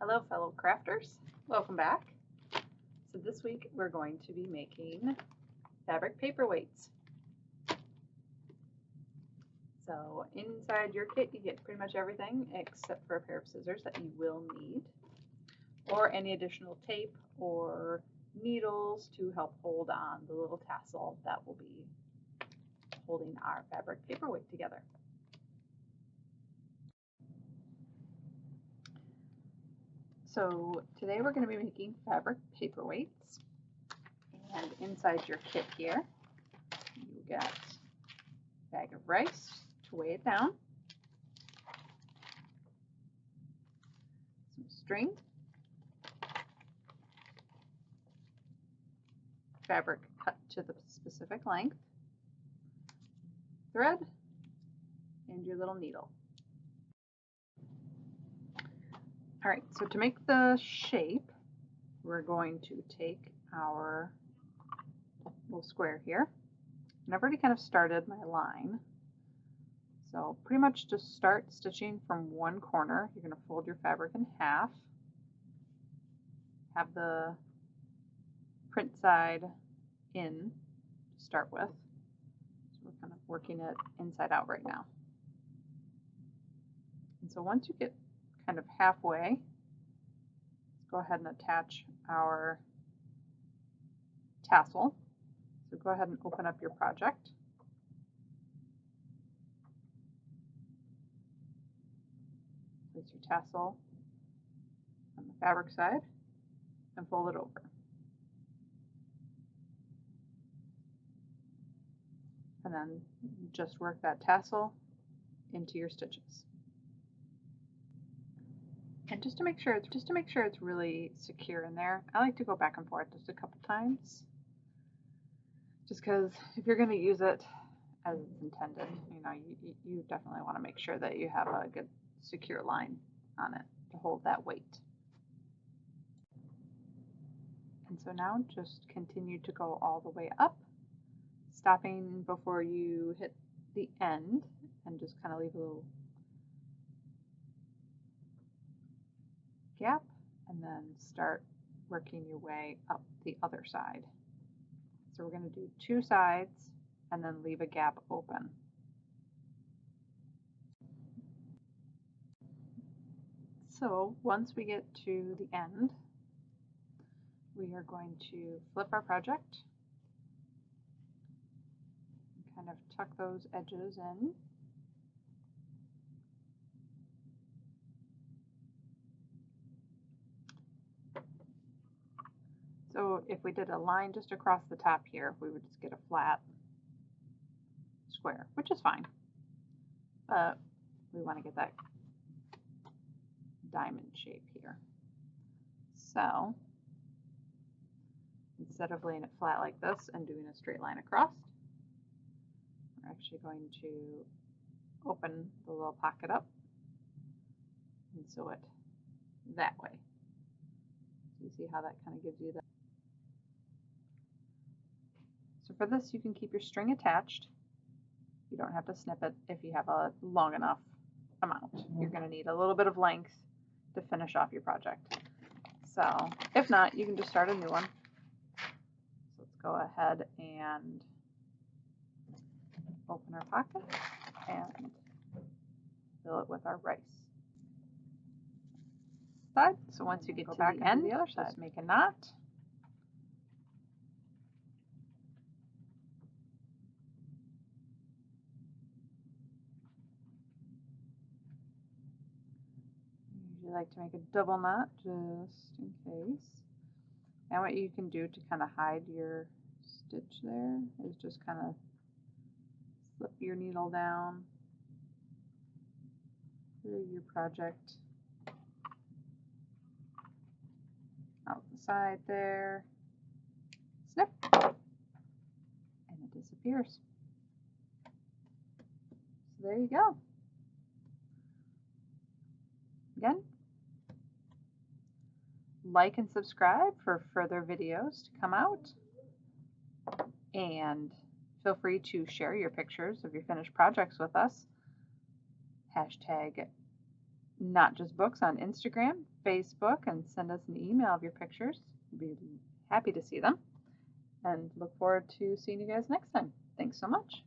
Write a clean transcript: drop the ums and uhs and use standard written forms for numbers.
Hello fellow crafters, welcome back. So this week we're going to be making fabric paperweights. So inside your kit you get pretty much everything except for a pair of scissors that you will need, or any additional tape or needles to help hold on the little tassel that will be holding our fabric paperweight together. So today we're going to be making fabric paperweights, and inside your kit here you get a bag of rice to weigh it down, some string, fabric cut to the specific length, thread, and your little needle. Alright, so to make the shape, we're going to take our little square here, and I've already kind of started my line. So pretty much just start stitching from one corner. You're going to fold your fabric in half, have the print side in to start with. So we're kind of working it inside out right now. And so once you get kind of halfway, let's go ahead and attach our tassel. So go ahead and open up your project. Place your tassel on the fabric side and fold it over. And then just work that tassel into your stitches. And just to make sure it's really secure in there, I like to go back and forth just a couple times. Just because if you're going to use it as it's intended, you definitely want to make sure that you have a good secure line on it to hold that weight. And so now just continue to go all the way up, stopping before you hit the end, and just kind of leave a little gap, and then start working your way up the other side. So we're going to do two sides and then leave a gap open. So once we get to the end, we are going to flip our project and kind of tuck those edges in. So if we did a line just across the top here, we would just get a flat square, which is fine. But we want to get that diamond shape here. So instead of laying it flat like this and doing a straight line across, we're actually going to open the little pocket up and sew it that way. So you see how that kind of gives you that. So for this, you can keep your string attached. You don't have to snip it if you have a long enough amount. You're going to need a little bit of length to finish off your project. So if not, you can just start a new one. So let's go ahead and open our pocket and fill it with our rice. Side. So once you get to the end, the other side, just make a knot. I like to make a double knot just in case. And what you can do to kind of hide your stitch there is just kind of slip your needle down through your project, out the side there, snip, and it disappears. So there you go. Again, like and subscribe for further videos to come out, and feel free to share your pictures of your finished projects with us. Hashtag Not Just Books on Instagram, Facebook, and send us an email of your pictures. We'd be happy to see them. And look forward to seeing you guys next time. Thanks so much.